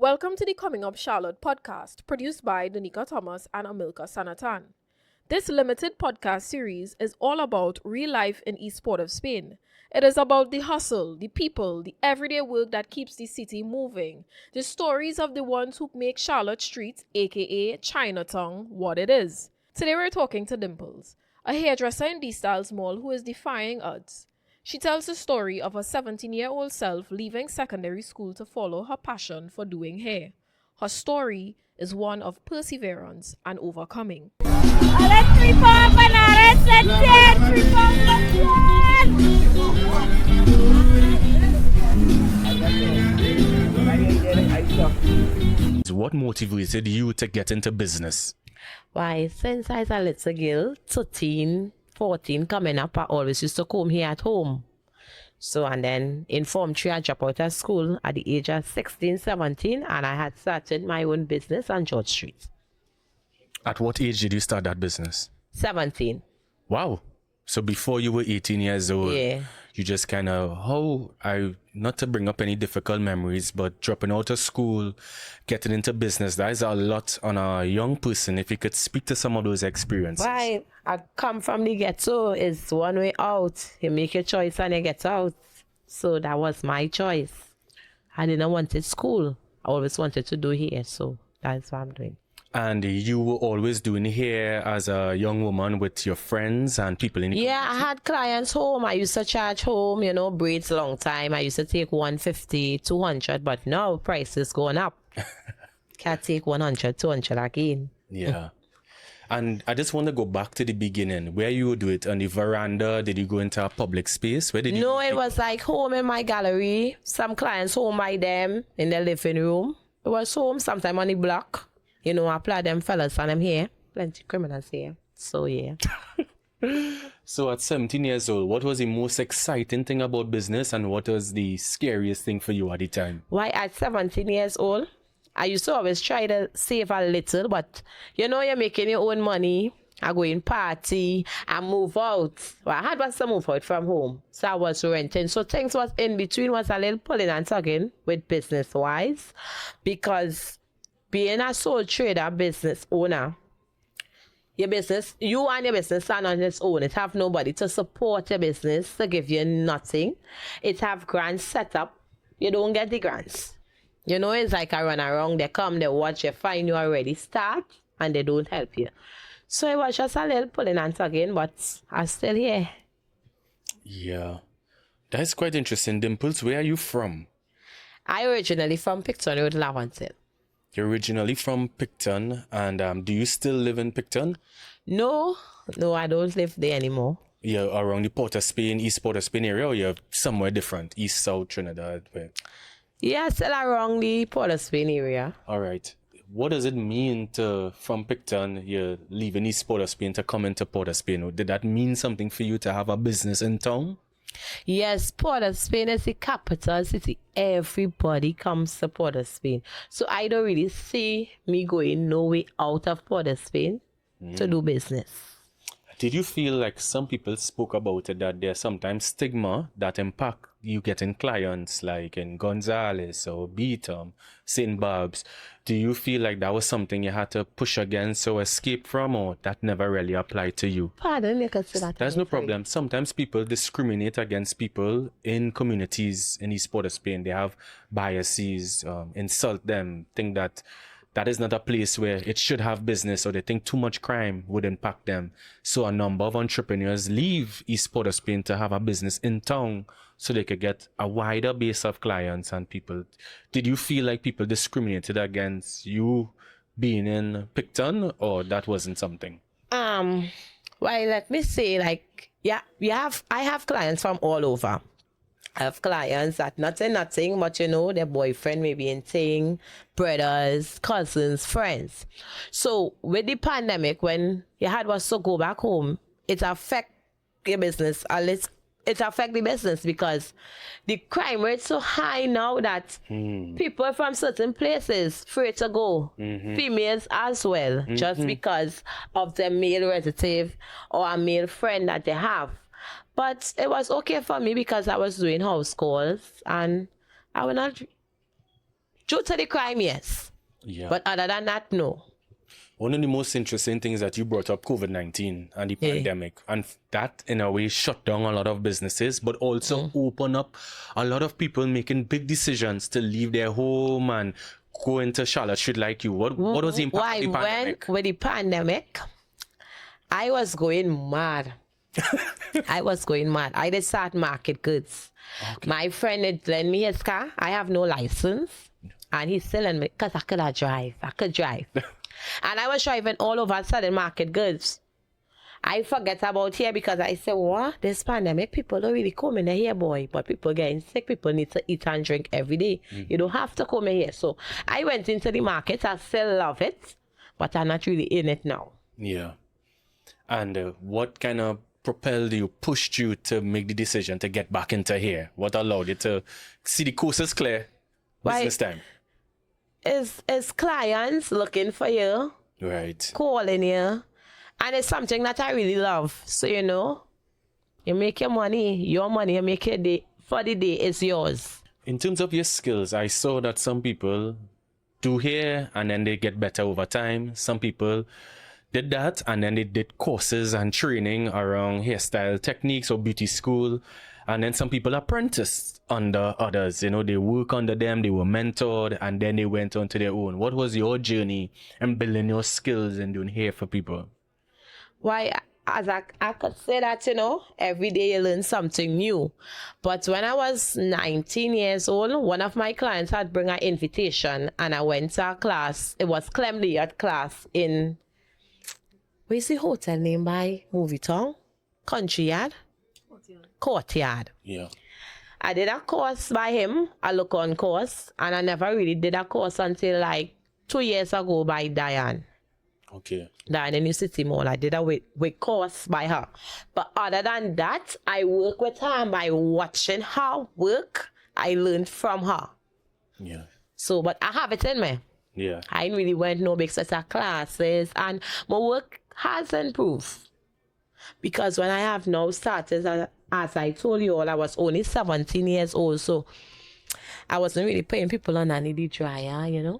Welcome to the Comin Up Charlotte podcast, produced by Deneka Thomas and amílcar Sanatan. This limited podcast series is all about real life in East Port of Spain. It is about the hustle, the people, the everyday work that keeps the city moving, the stories of the ones who make Charlotte Street, aka Chinatown, what it is. Today we're talking to Dimples, a hairdresser in D-Styles Mall who is defying odds. She tells the story of her 17-year-old self leaving secondary school to follow her passion for doing hair. Her story is one of perseverance and overcoming. Let's 3 4 bananas, let's 3 4 What motivated you to get into business? Why, since I was a little girl, 13, 14, coming up, I always used to comb here at home. So, and then in Form 3, I dropped out of school at the age of 16, 17, and I had started my own business on George Street. At what age did you start that business? 17. Wow. So before you were 18 years old, Yeah. you just kind of, not to bring up any difficult memories, but dropping out of school, getting into business, that is a lot on a young person. If you could speak to some of those experiences. Why, I come from the ghetto, it's one way out. You make your choice and you get out. So that was my choice. I didn't want school. I always wanted to do hair, so that's what I'm doing. And you were always doing hair as a young woman with your friends and people in the Yeah, I had clients home. I used to charge home, braids long time. I used to take 150, 200, but now prices going up. Can't take 100, 200 again. Yeah. And I just want to go back to the beginning. Where you would do it? On the veranda? Did you go into a public space? Where did you? No, it was like home in my gallery. Some clients home by them in their living room. It was home sometime on the block. I apply them fellas and I'm here. Plenty criminals here. So, yeah. So at 17 years old, what was the most exciting thing about business and what was the scariest thing for you at the time? Why, at 17 years old, I used to always try to save a little, but you're making your own money. I go in party, I move out. Well, I had was to move out from home. So I was renting. So things was in between was a little pulling and tugging with business-wise because being a sole trader business owner, you and your business stand on its own. It have nobody to support your business, to give you nothing. It have grants set up. You don't get the grants. It's like I run around, they come, they watch, you find you already start, and they don't help you. So it was just a little pulling and tugging, but I'm still here. Yeah. That's quite interesting. Dimples, where are you from? I originally from Picton Road, Laventille. You're originally from Picton, and do you still live in Picton? No, I don't live there anymore. You're around the Port of Spain, East Port of Spain area, or you're somewhere different, East, South, Trinidad? Where? Yeah, still around the Port of Spain area. All right. What does it mean from Picton, you're leaving East Port of Spain to come into Port of Spain? Did that mean something for you to have a business in town? Yes, Port of Spain is the capital city. Everybody comes to Port of Spain. So I don't really see me going no way out of Port of Spain to do business. Did you feel like some people spoke about it, that there's sometimes stigma that impact you getting clients like in Gonzales or Beaton, St. Barb's? Do you feel like that was something you had to push against or escape from, or that never really applied to you? Pardon, you can say that. There's no problem. Sometimes people discriminate against people in communities in East Port of Spain. They have biases, insult them, think that is not a place where it should have business, or they think too much crime would impact them. So a number of entrepreneurs leave East Port of Spain to have a business in town so they could get a wider base of clients and people. Did you feel like people discriminated against you being in Picton, or that wasn't something? Well, let me say, I have clients from all over. I have clients that nothing, but their boyfriend may be in thing, brothers, cousins, friends. So with the pandemic, when you had was to go back home, it affect your business a little. It affect the business because the crime rate so high now that people from certain places afraid to go. Females as well, just because of their male relative or a male friend that they have. But it was okay for me because I was doing house calls and I would not Due to the crime, yes. Yeah. But other than that, no. One of the most interesting things that you brought up, COVID-19 and the pandemic, and that in a way shut down a lot of businesses, but also open up a lot of people making big decisions to leave their home and go into Charlotte Street like you. What was the impact of the pandemic? With the pandemic, I was going mad. I did start market goods. Okay. My friend had lent me his car. I have no license. And he's selling me because I could drive. And I was driving all over selling market goods. I forget about here because I said, what? This pandemic, people don't really come in here, boy. But people getting sick. People need to eat and drink every day. You don't have to come in here. So I went into the market. I still love it. But I'm not really in it now. Yeah. And what kind of propelled you, pushed you to make the decision to get back into here? What allowed you to see the coast is clear business time? It's clients looking for you. Right. Calling you. And it's something that I really love. So, you make your money, you make your day. For the day, it's yours. In terms of your skills, I saw that some people do hair and then they get better over time. Some people did that and then they did courses and training around hairstyle techniques or beauty school. And then some people apprenticed under others. They work under them, they were mentored, and then they went on to their own. What was your journey in building your skills and doing hair for people? Why, as I could say that, every day you learn something new. But when I was 19 years old, one of my clients had bring an invitation and I went to a class. It was Clemley class in, where's the hotel name by Movie Town? Country Yard? Courtyard. Yeah. I did a course by him, a look-on course, and I never really did a course until like 2 years ago by Diane. Okay. Diane in New City Mall. I did a with course by her. But other than that, I work with her, and by watching her work, I learned from her. Yeah. So, but I have it in me. Yeah. I ain't really went no big set of classes, and my work has improved. Because when I have now started, as I told you all, I was only 17 years old, so I wasn't really paying people on any the dryer,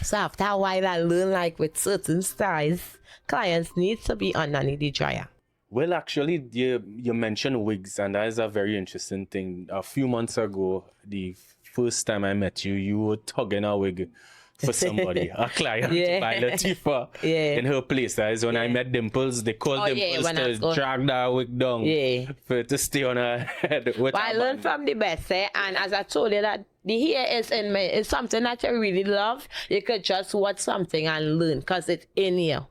So after a while, I learned like with certain styles, clients need to be on the dryer. Well, actually, you mentioned wigs, and that is a very interesting thing. A few months ago, the first time I met you, you were tugging a wig for somebody, a client, by Latifah in her place. That is when I met Dimples. They called Dimples to drag that wig down to stay on her head. I learned from the best, and as I told you that the hair is in me. It's something that I really love. You could just watch something and learn because it's in you.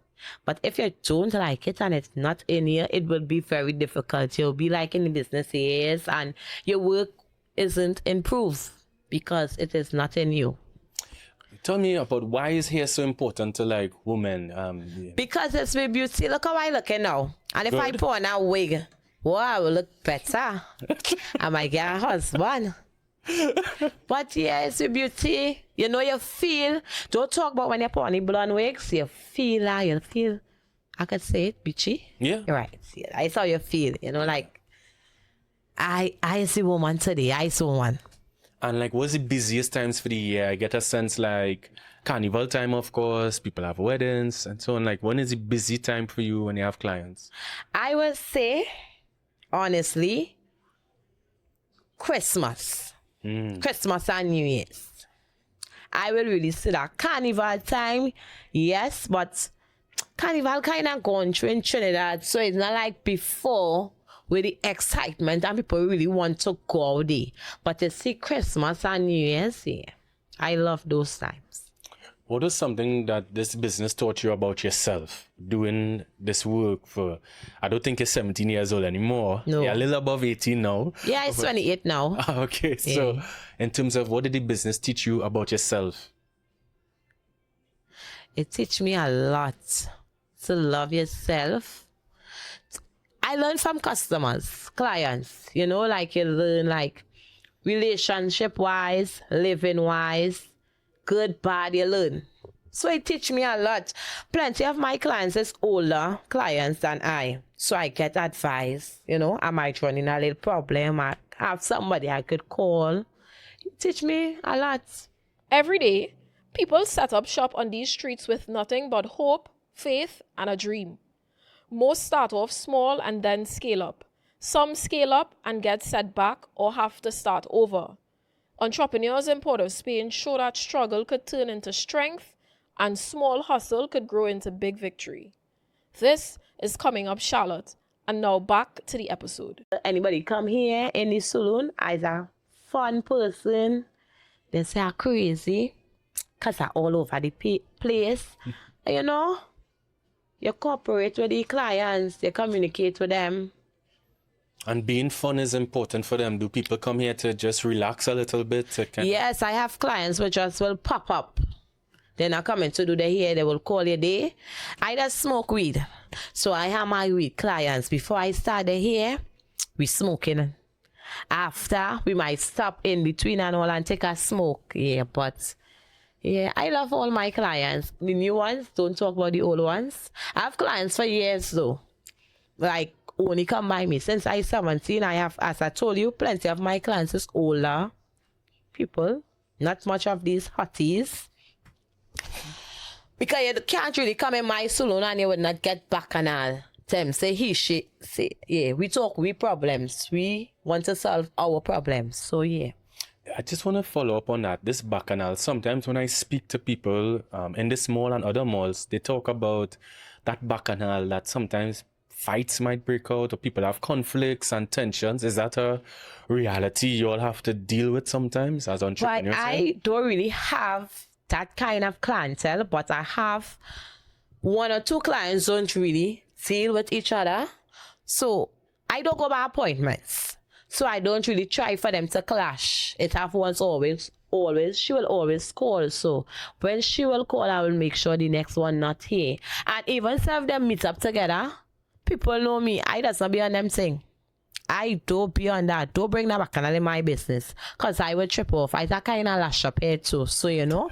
But if you don't like it and it's not in you, it will be very difficult. You'll be like in the business years and your work isn't improved because it is not in you. Tell me about why is hair so important to like women? Because it's with beauty. Look how I look now. And if I put on a wig, I will look better. I might get a husband. But yeah, it's with beauty. You feel. Don't talk about when you put on the blonde wigs. You feel. I could say it, bitchy. Yeah. You're right. I saw you feel. Like I see woman today. I saw one. And like, what's the busiest times for the year? I get a sense like carnival time, of course. People have weddings and so on. Like, when is the busy time for you when you have clients? I would say, honestly, Christmas. Christmas and New Year's. I will really say that carnival time, yes, but carnival kind of gone through in Trinidad, so it's not like before with the excitement and people really want to go out there. But to see Christmas and New Year's, I love those times. What is something that this business taught you about yourself doing this work for? I don't think you're 17 years old anymore. No. You're a little above 18 now. Yeah, it's 28 now. Okay, so in terms of what did the business teach you about yourself? It teach me a lot to love yourself. I learn from customers, clients, like you learn like relationship-wise, living-wise, good, bad, you learn. So it teach me a lot. Plenty of my clients is older clients than I. So I get advice, I might run in a little problem. I have somebody I could call. It teach me a lot. Every day, people set up shop on these streets with nothing but hope, faith, and a dream. Most start off small and then scale up. Some scale up and get set back or have to start over. Entrepreneurs in Port of Spain show that struggle could turn into strength and small hustle could grow into big victory. This is Comin Up Charlotte, and now back to the episode. Anybody come here in the saloon as a fun person, they say I'm crazy because I'm all over the place. You know, you cooperate with the clients, you communicate with them. And being fun is important for them. Do people come here to just relax a little bit? Yes, I have clients which just will pop up. They're not coming to do their hair, they will call you there. I just smoke weed. So I have my weed clients. Before I start the hair, we smoking. After, we might stop in between and all and take a smoke. Yeah, but yeah, I love all my clients. The new ones, don't talk about the old ones. I have clients for years though. Like, only come by me. Since I 17, I have, as I told you, plenty of my clients is older people. Not much of these hotties. Because you can't really come in my salon and you would not get bacchanal. Them say he, she, say, yeah, we talk, we problems. We want to solve our problems. So, yeah. I just want to follow up on that. This bacchanal, sometimes when I speak to people in this mall and other malls, they talk about that bacchanal that sometimes fights might break out or people have conflicts and tensions. Is that a reality you all have to deal with sometimes as entrepreneurs? But I don't really have that kind of clientele, but I have one or two clients don't really deal with each other. So I don't go by appointments. So I don't really try for them to clash. It happens always. She will always call. So when she will call, I will make sure the next one not here. And even if them meet up together, people know me. I does not be on them thing. I don't be on that. Don't bring that back in my business. Because I will trip off. I kind of lash up here too. So, you know,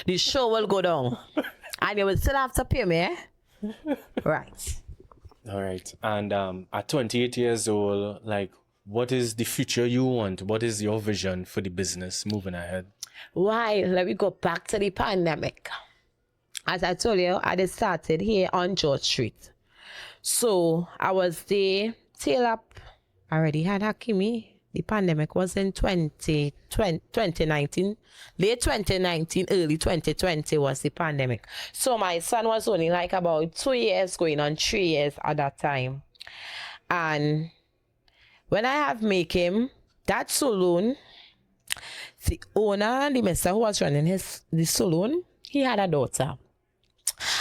the show will go down. And you will still have to pay me. Eh? Right. All right. And at 28 years old, like, what is the future you want? What is your vision for the business moving ahead? Why? Let me go back to the pandemic. As I told you, I just started here on George Street. So I was there till up. I already had Hakimi. The pandemic was in 2019. Late 2019, early 2020 was the pandemic. So my son was only like about 2 years, going on 3 years at that time. And when I have make him, that saloon, the owner, the mister who was running the saloon, he had a daughter.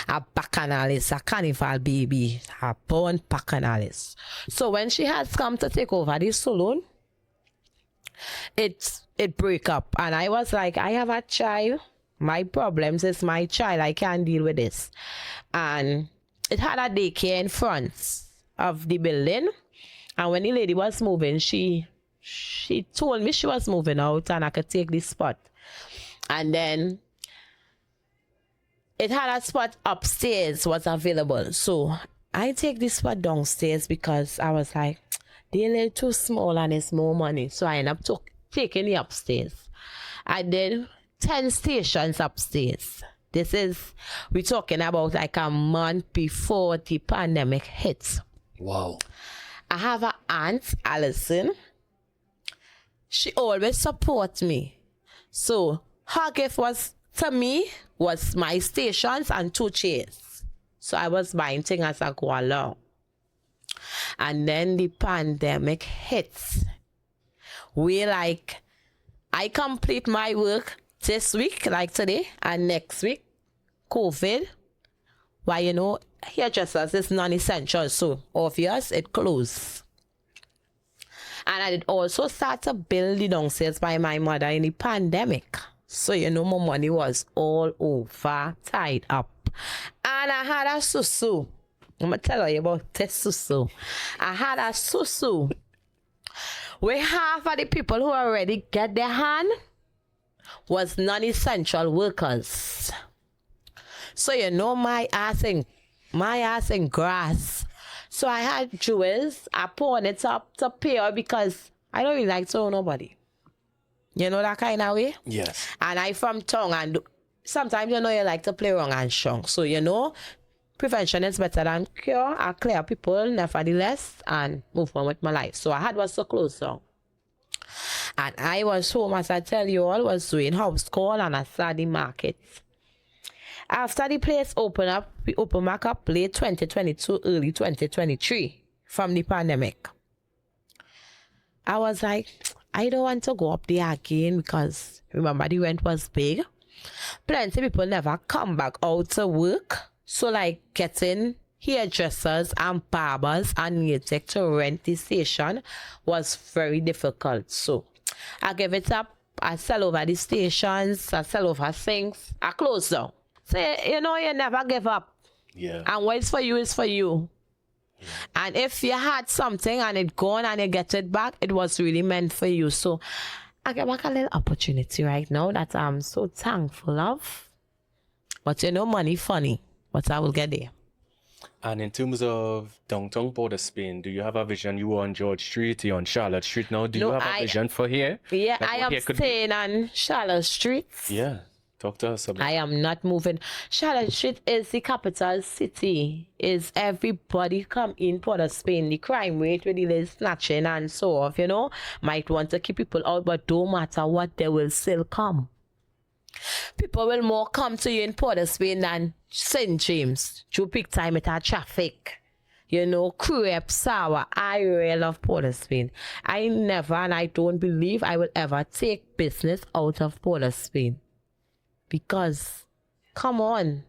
A bacchanalist, a carnival baby, a born bacchanalist. So when she has come to take over the saloon, it broke up. And I was like, I have a child. My problems is my child. I can't deal with this. And it had a daycare in front of the building. And when the lady was moving, she told me she was moving out and I could take this spot. And then it had a spot upstairs was available. So I take this spot downstairs because I was like, they're a little too small and it's more money. So I end up taking the upstairs. I did 10 stations upstairs. This is, we're talking about like a month before the pandemic hit. Wow. I have an aunt, Allison. She always supports me. So her gift was, to me, was my stations and 2 chairs. So I was buying things as I go along. And then the pandemic hits. I complete my work this week, like today, and next week, COVID. Why, you know, hairdressers is non-essential, so obvious, it closed. And I did also start to build the downstairs by my mother in the pandemic. So, you know, my money was all over, tied up. And I had a susu. I'm going to tell you about this susu. I had a susu where half of the people who already get their hand was non-essential workers. So, you know, my ass in grass. So I had jewels. I pawned it up to pay her because I don't really like to owe nobody. You know that kind of way? Yes. And I from tongue, and sometimes, you like to play wrong and strong. So, prevention is better than cure. I clear people, nevertheless, and move on with my life. So I had was so close down. And I was home, as I tell you all, was doing house call and I saw the market. After the place opened up, we opened back up late 2022, early 2023 from the pandemic. I was like, I don't want to go up there again because remember the rent was big. Plenty people never come back out to work. So like getting hairdressers and barbers and nail tech to rent the station was very difficult. So I gave it up. I sell over the stations. I sell over things. I closed down. So, you never give up. Yeah. And what's for you is for you. Yeah. And if you had something and it gone and you get it back, it was really meant for you. So I get back a little opportunity right now that I'm so thankful of. But money funny. But I will get there. And in terms of downtown Port of Spain, do you have a vision? You were on George Street, you're on Charlotte Street now. Do you have a vision for here? Yeah, like I am staying on Charlotte Street. Yeah. Talk to us about I am not moving. Charlotte Street is the capital city. Is everybody come in Port of Spain? The crime rate with the snatching and so off, might want to keep people out, but don't matter what, they will still come. People will more come to you in Port of Spain than St. James. You pick time at our traffic. Crepe, sour. I really love Port of Spain. I never and I don't believe I will ever take business out of Port of Spain. Because, come on.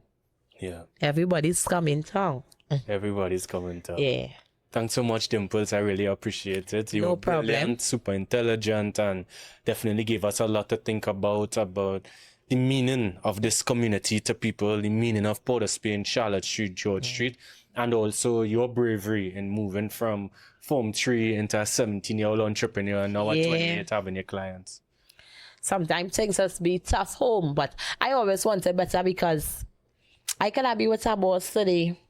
Yeah. Everybody's coming town. Everybody's coming town. Yeah. Thanks so much, Dimples. I really appreciate it. You No were problem. brilliant, super intelligent, and definitely gave us a lot to think about the meaning of this community to people, the meaning of Port of Spain, Charlotte Street, George Street, and also your bravery in moving from Form 3 into a 17-year-old entrepreneur and now at 28 having your clients. Sometimes things just be tough home, but I always wanted better because I cannot be with a boss today.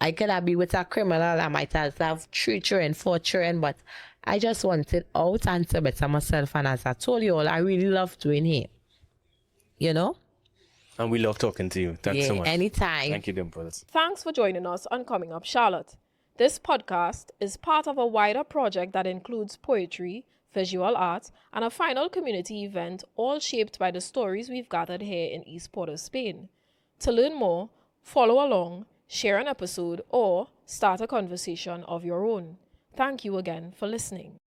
I cannot be with a criminal. I might have 3 children, 4 children, but I just wanted out and to better myself. And as I told you all, I really love doing it. And we love talking to you. Thanks so much. Anytime. Thank you, Dimples. Thanks for joining us on Comin Up Charlotte. This podcast is part of a wider project that includes poetry, visual art, and a final community event, all shaped by the stories we've gathered here in East Port of Spain. To learn more, follow along, share an episode, or start a conversation of your own. Thank you again for listening.